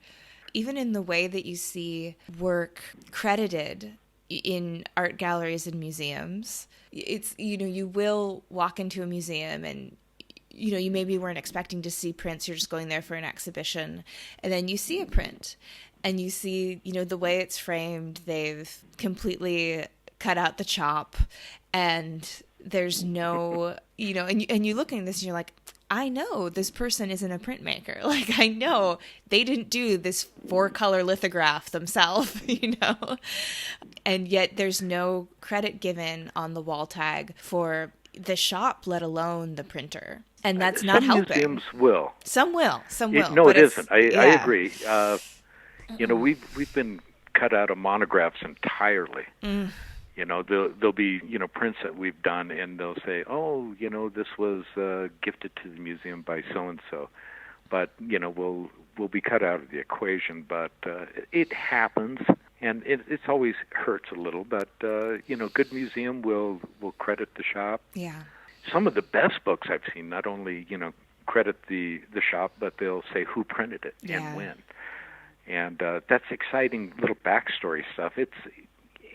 Even in the way that you see work credited in art galleries and museums, it's, you know, you will walk into a museum and, you know, you maybe weren't expecting to see prints. You're just going there for an exhibition. And then you see a print and you see, you know, the way it's framed, they've completely cut out the chop, and there's no, you know, and you look at this and you're like, I know this person isn't a printmaker. Like, I know they didn't do this 4-color lithograph themselves, you know? And yet there's no credit given on the wall tag for the shop, let alone the printer. And that's not helping.
Some museums will.
Some will.
No, it isn't. I agree. You know, we've been cut out of monographs entirely. You know, there'll be, you know, prints that we've done, and they'll say, oh, you know, this was gifted to the museum by so-and-so. But, you know, we'll be cut out of the equation. But it happens, and it's always hurts a little. But, you know, good museum will credit the shop.
Yeah.
Some of the best books I've seen not only, you know, credit the shop, but they'll say who printed it and when. And that's exciting little backstory stuff.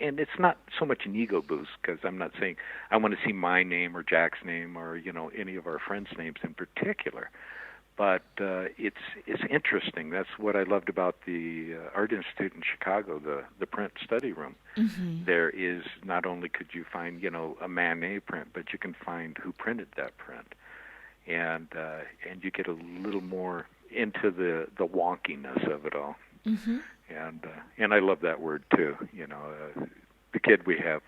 And it's not so much an ego boost, because I'm not saying I want to see my name or Jack's name or, you know, any of our friends' names in particular. But it's interesting. That's what I loved about the Art Institute in Chicago, the print study room.
Mm-hmm.
There is, not only could you find, you know, a Manet print, but you can find who printed that print. And you get a little more into the wonkiness of it all.
Mm-hmm.
And I love that word too. You know, the kid we have,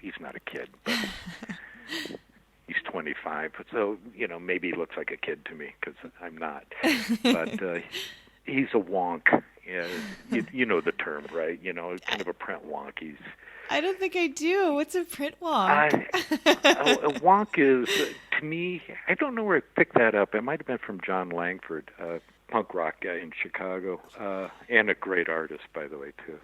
he's not a kid, but he's 25. So, you know, maybe he looks like a kid to me, because I'm not. But he's a wonk. You know the term, right? You know, kind of a print wonk.
I don't think I do. What's a print wonk?
A wonk is, to me, I don't know where I picked that up. It might have been from John Langford, a punk rock guy in Chicago, and a great artist, by the way, too.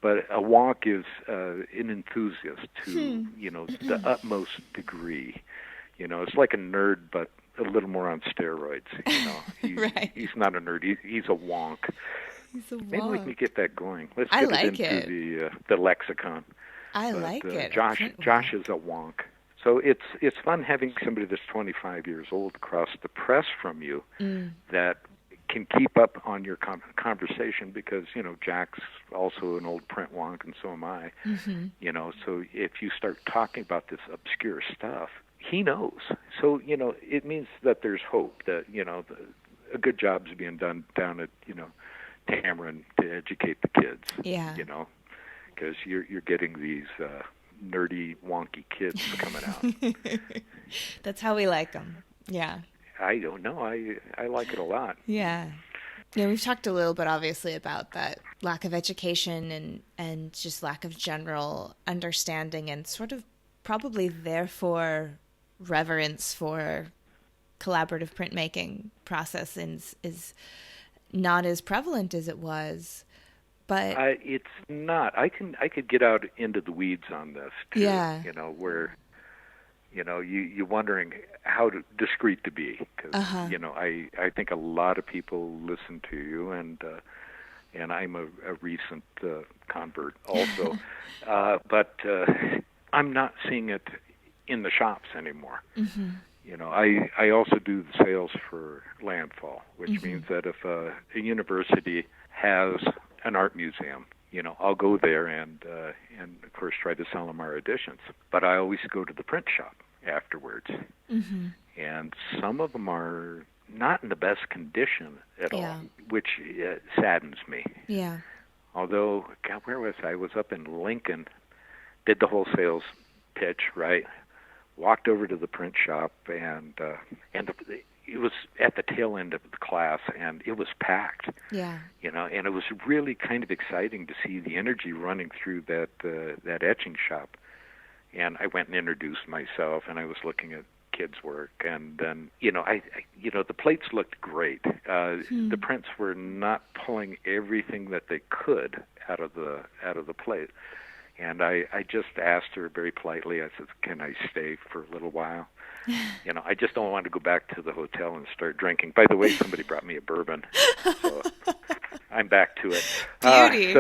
But a wonk is an enthusiast to, you know, the utmost degree. You know, it's like a nerd, but a little more on steroids. You know,
Right.
He's not a nerd. He's a wonk.
He's a wonk.
Maybe we can get that going. Let's
I
get
like
it into the lexicon.
I like it.
Josh is a wonk. So it's fun having somebody that's 25 years old across the press from you that can keep up on your conversation, because, you know, Jack's also an old print wonk, and so am I.
Mm-hmm.
You know, so if you start talking about this obscure stuff, he knows. So, you know, it means that there's hope, that, you know, a good job's being done down at, you know, Tamron to educate the kids.
Yeah.
You know, because you're getting these nerdy, wonky kids coming out.
That's how we like them. Yeah.
I don't know. I like it a lot.
Yeah. Yeah, we've talked a little bit, obviously, about that lack of education and just lack of general understanding, and sort of probably therefore reverence for collaborative printmaking process is not as prevalent as it was. But
it's not. I could get out into the weeds on this too.
Yeah.
You know, where, you know, you're wondering how discreet to be, because you know, I think a lot of people listen to you, and I'm a recent convert also, but I'm not seeing it in the shops anymore.
Mm-hmm.
You know, I also do the sales for Landfall, which means that if a university has an art museum, you know, I'll go there and of course try to sell them our editions. But I always go to the print shop afterwards, and some of them are not in the best condition at all, which saddens me.
Yeah.
Although, God, where was I? I was up in Lincoln, did the whole sales pitch, right? Walked over to the print shop, and it was at the tail end of the class, and it was packed.
Yeah.
You know, and it was really kind of exciting to see the energy running through that etching shop. And I went and introduced myself, and I was looking at kids' work, and then, you know, I the plates looked great. The prints were not pulling everything that they could out of the plate. And I just asked her very politely, I said, can I stay for a little while? You know, I just don't want to go back to the hotel and start drinking. By the way, somebody brought me a bourbon, so I'm back to it.
Beauty.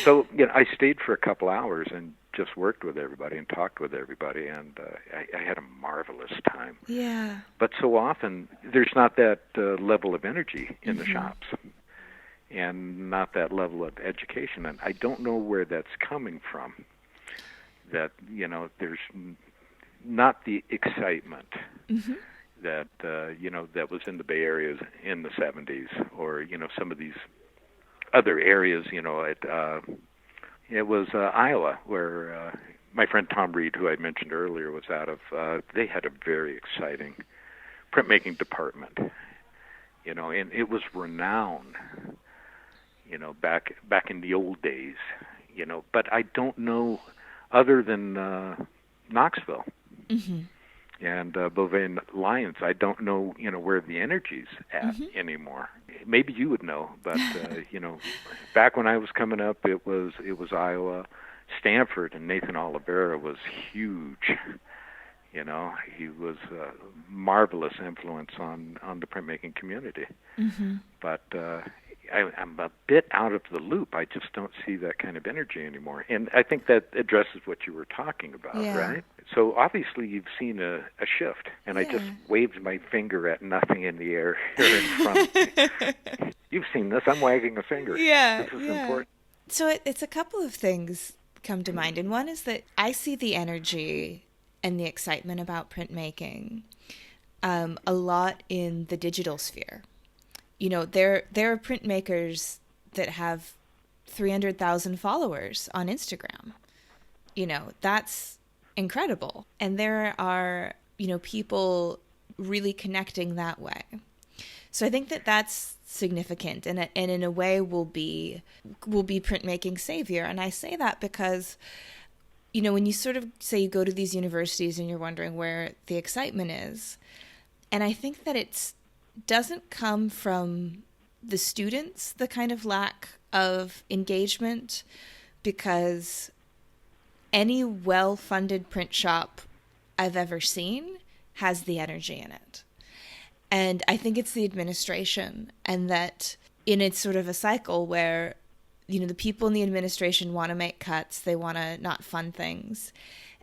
So, you know, I stayed for a couple hours and just worked with everybody and talked with everybody, and I had a marvelous time.
Yeah.
But so often, there's not that level of energy in the shops, and not that level of education. And I don't know where that's coming from. That, you know, there's not the excitement that, you know, that was in the Bay Area in the 70s, or, you know, some of these other areas, you know, it was Iowa, where my friend Tom Reed, who I mentioned earlier, was out of. They had a very exciting printmaking department, you know, and it was renowned, you know, back in the old days, you know. But I don't know, other than Knoxville and Beauvais and Lyons, I don't know, you know, where the energy's at anymore. Maybe you would know, but you know, back when I was coming up, it was Iowa. Stanford and Nathan Oliveira was huge, He was a marvelous influence on the printmaking community.
Mm-hmm.
But I'm a bit out of the loop. I just don't see that kind of energy anymore. And I think that addresses what you were talking about, right? So obviously you've seen a shift, and I just waved my finger at nothing in the air here in front of me. You've seen this. I'm wagging a finger.
Yeah,
this is important.
So it's a couple of things come to mind, and one is that I see the energy and the excitement about printmaking a lot in the digital sphere. There are printmakers that have 300,000 followers on Instagram. That's incredible. And there are, people really connecting that way. So I think that that's significant, and in a way will be printmaking savior. And I say that because, when you sort of say you go to these universities and you're wondering where the excitement is, and I think that it's doesn't come from the students, the kind of lack of engagement, because any well-funded print shop I've ever seen has the energy in it. And I think it's the administration, and that it's sort of a cycle where, the people in the administration want to make cuts, they want to not fund things,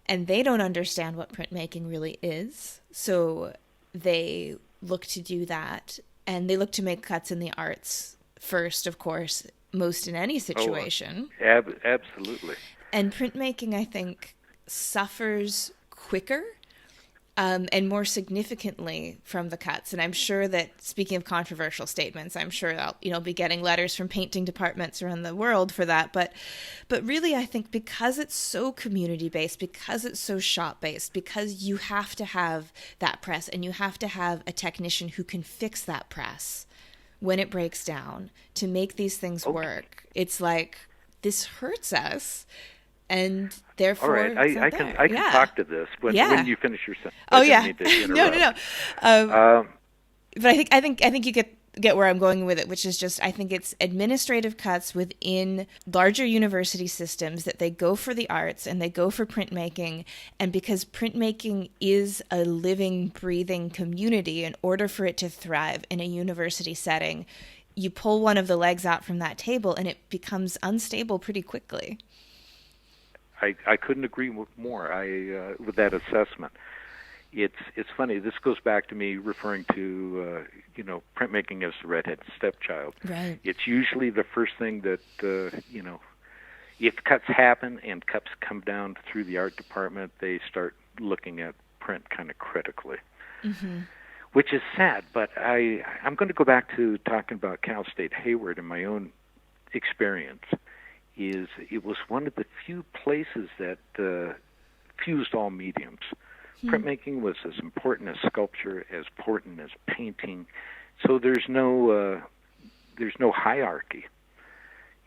and they don't understand what printmaking really is. So they look to do that, and they look to make cuts in the arts first, of course, most in any situation.
Absolutely.
And printmaking, I think, suffers quicker and more significantly from the cuts. And I'm sure that, speaking of controversial statements, I'm sure I'll be getting letters from painting departments around the world for that. But really, I think because it's so community-based, because it's so shop-based, because you have to have that press and you have to have a technician who can fix that press when it breaks down to make these things work. It's like, this hurts us. And therefore,
all right, I can talk to this when you finish your sentence.
Oh yeah, no. But I think you get where I'm going with it, which is just, I think it's administrative cuts within larger university systems, that they go for the arts and they go for printmaking, and because printmaking is a living, breathing community, in order for it to thrive in a university setting, you pull one of the legs out from that table and it becomes unstable pretty quickly.
I couldn't agree more with that assessment. It's funny. This goes back to me referring to printmaking as the redheaded stepchild.
Right.
It's usually the first thing that if cuts happen and cuts come down through the art department, they start looking at print kind of critically, which is sad. But I'm going to go back to talking about Cal State Hayward and my own experience. It was one of the few places that fused all mediums. Printmaking was as important as sculpture, as important as painting. So there's no hierarchy.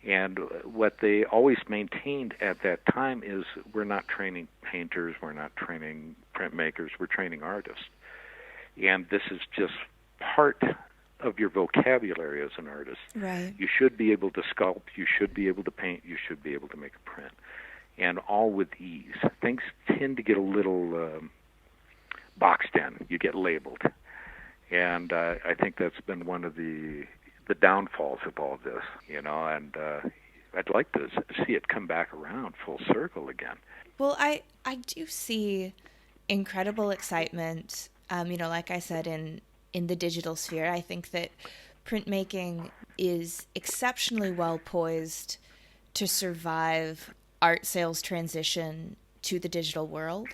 And what they always maintained at that time is, we're not training painters, we're not training printmakers, we're training artists. And this is just part of your vocabulary as an artist.
Right.
You should be able to sculpt, you should be able to paint, you should be able to make a print. And all with ease. Things tend to get a little boxed in. You get labeled. And I think that's been one of the downfalls of all this, and I'd like to see it come back around full circle again.
Well, I do see incredible excitement, like I said, in the digital sphere. I think that printmaking is exceptionally well poised to survive art sales transition to the digital world.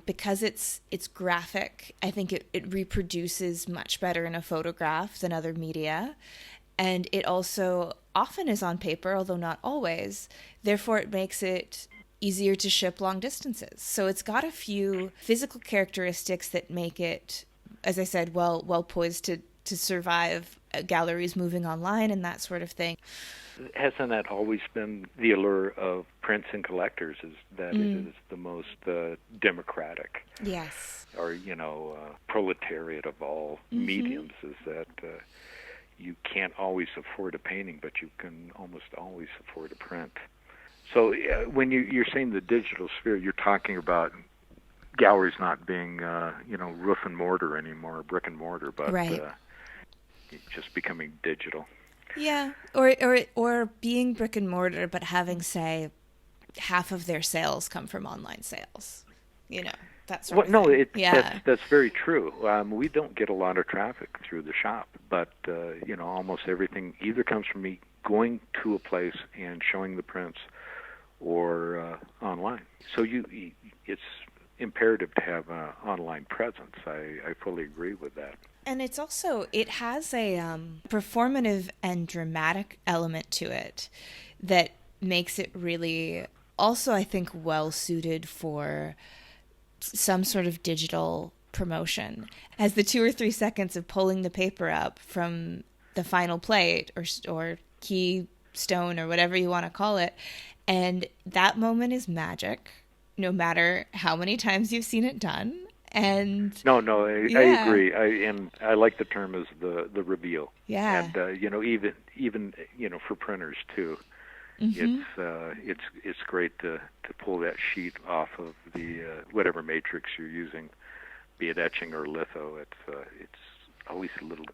Because it's graphic, I think it reproduces much better in a photograph than other media. And it also often is on paper, although not always. Therefore, it makes it easier to ship long distances. So it's got a few physical characteristics that make it, as I said, well poised to survive galleries moving online and that sort of thing.
Hasn't that always been the allure of prints and collectors, is that it is the most democratic?
Yes.
Or, proletariat of all mediums, is that you can't always afford a painting, but you can almost always afford a print. So when you're saying the digital sphere, you're talking about galleries not being, roof and mortar anymore, brick and mortar, but
right.
Just becoming digital.
Yeah, or being brick and mortar, but having, say, half of their sales come from online sales. That sort of thing.
That's very true. We don't get a lot of traffic through the shop, but almost everything either comes from me going to a place and showing the prints, or online. So it's imperative to have an online presence. I fully agree with that.
And it has a performative and dramatic element to it that makes it really also, I think, well suited for some sort of digital promotion. As the 2 or 3 seconds of pulling the paper up from the final plate or keystone or whatever you want to call it, and that moment is magic, no matter how many times you've seen it done. And
I agree. I like the term as the reveal.
Yeah.
And even for printers too, it's great to pull that sheet off of the whatever matrix you're using, be it etching or litho. It's always a little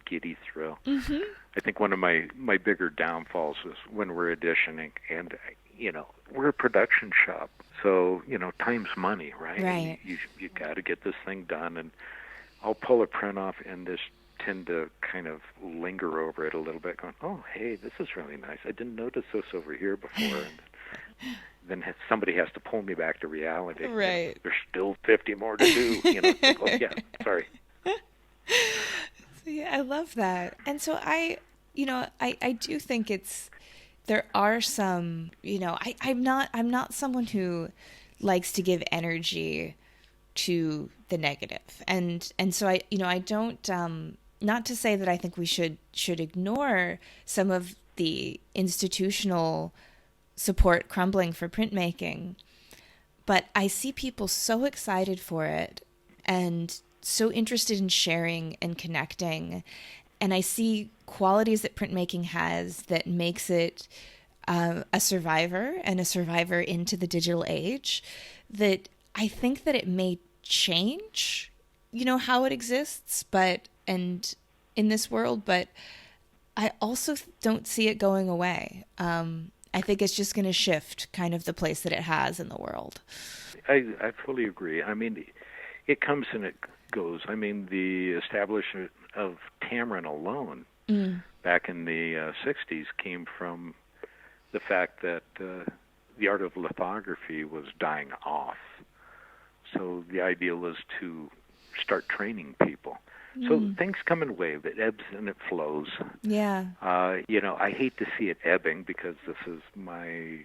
giddy thrill.
Mm-hmm.
I think one of my bigger downfalls is when we're editioning, and we're a production shop, so time's money, right?
Right.
You got to get this thing done, and I'll pull a print off and just tend to kind of linger over it a little bit, going, "Oh, hey, this is really nice. I didn't notice this over here before." And then somebody has to pull me back to reality.
Right.
There's still 50 more to do. Oh, yeah, sorry.
Yeah, I love that. And so I do think there are some, I'm not someone who likes to give energy to the negative. And so I don't, not to say that I think we should ignore some of the institutional support crumbling for printmaking, but I see people so excited for it and so interested in sharing and connecting. And I see qualities that printmaking has that makes it a survivor into the digital age, that I think that it may change, how it exists, and in this world, but I also don't see it going away. I think it's just going to shift kind of the place that it has in the world.
I fully agree. I mean, it comes and it goes. I mean, the establishment of Tamron alone back in the 60s came from the fact that the art of lithography was dying off. So the idea was to start training people. So things come in waves. It ebbs and it flows.
Yeah.
I hate to see it ebbing because this is my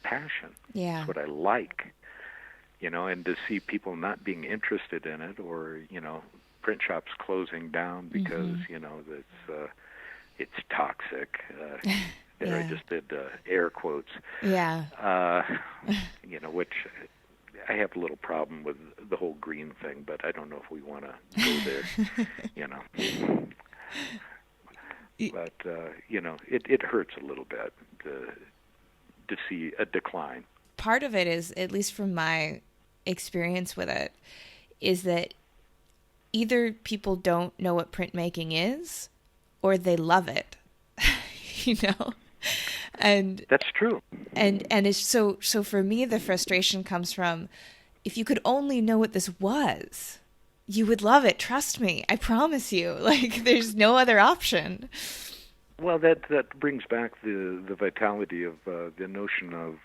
passion.
Yeah.
It's what I like. And to see people not being interested in it, or print shops closing down because it's toxic.
Yeah.
I just did air quotes.
Yeah.
Which I have a little problem with the whole green thing, but I don't know if we want to go there. But it hurts a little bit to see a decline.
Part of it is, at least from my experience with it, is that either people don't know what printmaking is, or they love it. And
that's true.
And it's so for me, the frustration comes from, if you could only know what this was, you would love it. Trust me. I promise you. Like, there's no other option.
Well, that brings back the vitality of the notion of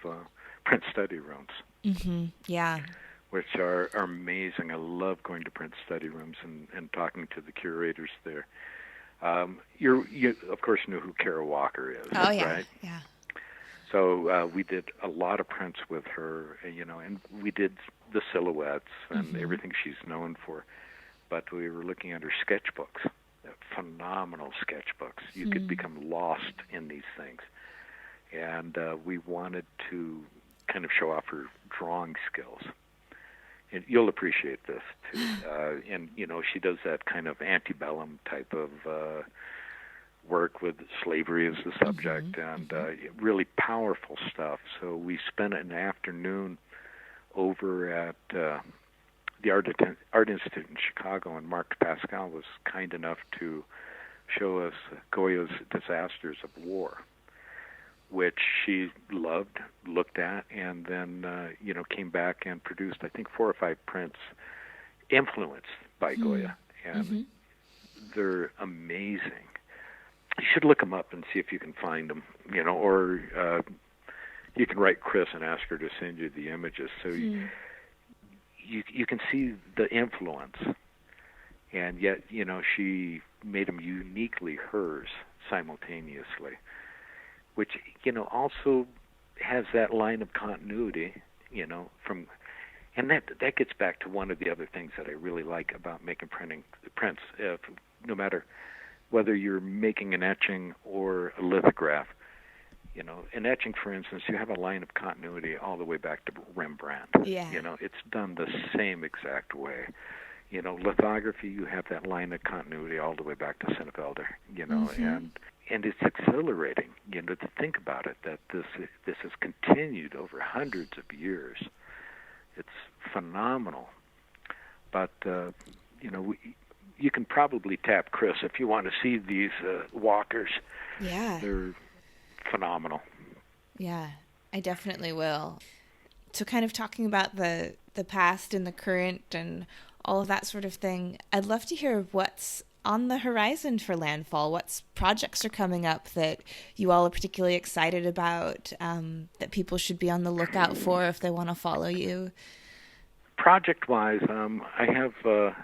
print study rooms.
Mm-hmm. Yeah.
Which are amazing. I love going to print study rooms and talking to the curators there. You of course know who Kara Walker is,
oh, yeah.
right?
Yeah.
So we did a lot of prints with her, and we did the silhouettes and everything she's known for. But we were looking at her sketchbooks, phenomenal sketchbooks. You could become lost in these things. And we wanted to kind of show off her drawing skills. And you'll appreciate this, too. And she does that kind of antebellum type of work with slavery as the subject, and really powerful stuff. So we spent an afternoon over at the Art Institute in Chicago, and Mark Pascal was kind enough to show us Goya's Disasters of War, which she loved, looked at, and then came back and produced, I think, 4 or 5 prints influenced by Goya, and they're amazing. You should look them up and see if you can find them, or you can write Chris and ask her to send you the images, so you can see the influence, and yet she made them uniquely hers simultaneously, which also has that line of continuity, from, and that gets back to one of the other things that I really like about making prints. No matter whether you're making an etching or a lithograph, an etching, for instance, you have a line of continuity all the way back to Rembrandt.
Yeah.
It's done the same exact way. Lithography, you have that line of continuity all the way back to Sinnefelder, and it's exhilarating, to think about it, that this has continued over hundreds of years. It's phenomenal. But, you can probably tap Chris if you want to see these walkers.
Yeah.
They're phenomenal.
Yeah, I definitely will. So kind of talking about the past and the current and all of that sort of thing, I'd love to hear what's on the horizon for Landfall. What projects are coming up that you all are particularly excited about, that people should be on the lookout for if they want to follow you?
Project-wise, I have a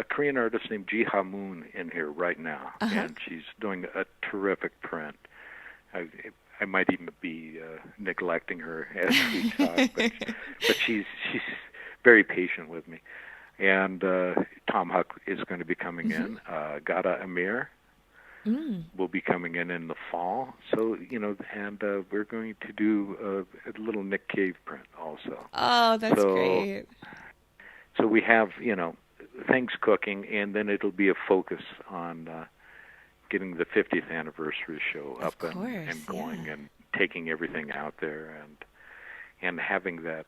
Korean artist named Ji Ha-moon in here right now, and she's doing a terrific print. I might even be neglecting her as we talk, but she's very patient with me. And Tom Huck is going to be coming in. Gada Amir will be coming in the fall. So, and we're going to do a little Nick Cave print also.
Oh, that's great.
So we have, things cooking, and then it'll be a focus on getting the 50th anniversary show up and going, and taking everything out there, and having that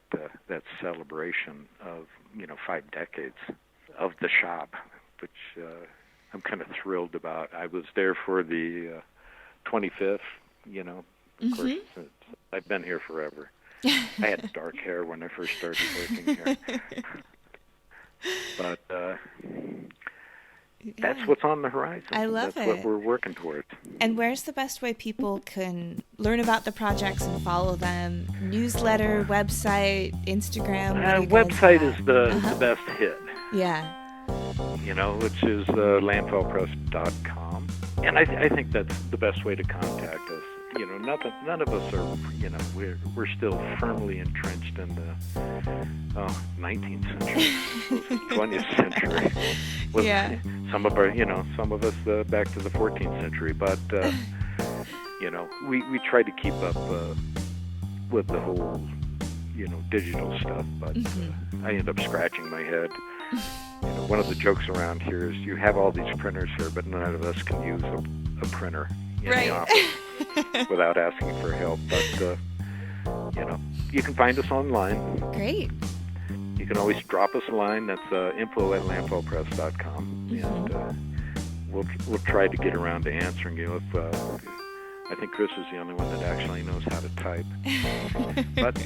celebration of 5 decades of the shop, which I'm kind of thrilled about. I was there for the 25th. Of course, I've been here forever. I had dark hair when I first started working here. But that's what's on the horizon.
I love
That's what we're working towards.
And where's the best way people can learn about the projects and follow them? Newsletter, website, Instagram?
Website is the best hit.
Yeah.
Which is landfallpress.com. And I think that's the best way to contact us. None of us are, we're still firmly entrenched in the 19th century, 20th century.
Yeah.
Some of us back to the 14th century, but we try to keep up with the whole digital stuff, but I end up scratching my head. One of the jokes around here is you have all these printers here, but none of us can use a printer in the office without asking for help. But you can find us online.
Great.
You can always drop us a line. That's info@landfallpress.com, and we'll try to get around to answering you. If I think Chris is the only one that actually knows how to type. But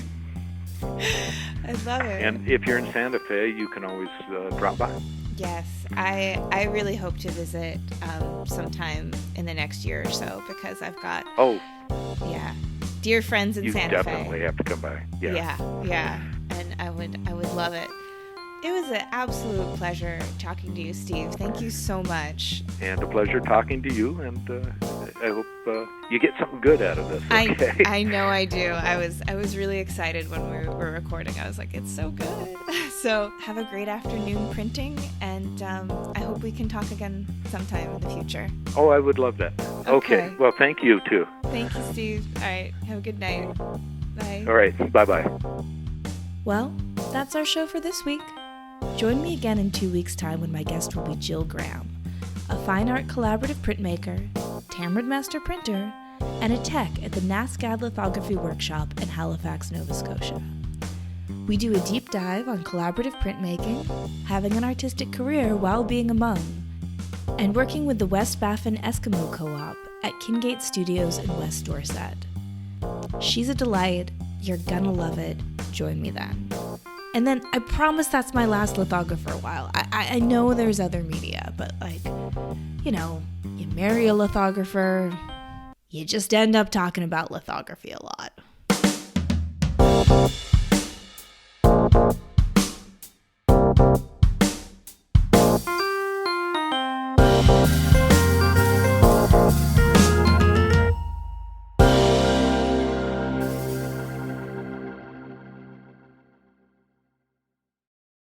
I love it.
And if you're in Santa Fe, you can always drop by.
Yes, I really hope to visit sometime in the next year or so, because I've got dear friends in Santa Fe.
You definitely have to come by.
Yeah, and I would love it. It was an absolute pleasure talking to you, Steve. Thank you so much.
And a pleasure talking to you, and I hope you get something good out of this. Okay?
I know I do. I was really excited when we were recording. I was like, it's so good. So have a great afternoon printing, and I hope we can talk again sometime in the future.
Oh, I would love that. Okay. Well, thank you, too.
Thank you, Steve. All right. Have a good night. Bye.
All right. Bye-bye.
Well, that's our show for this week. Join me again in 2 weeks' time when my guest will be Jill Graham, a fine art collaborative printmaker, Tamrid master printer, and a tech at the NASCAD Lithography Workshop in Halifax, Nova Scotia. We do a deep dive on collaborative printmaking, having an artistic career while being a mom, and working with the West Baffin Eskimo Co-op at Kingate Studios in West Dorset. She's a delight. You're gonna love it. Join me then. And then I promise that's my last lithographer for a while. I know there's other media, but you marry a lithographer, you just end up talking about lithography a lot.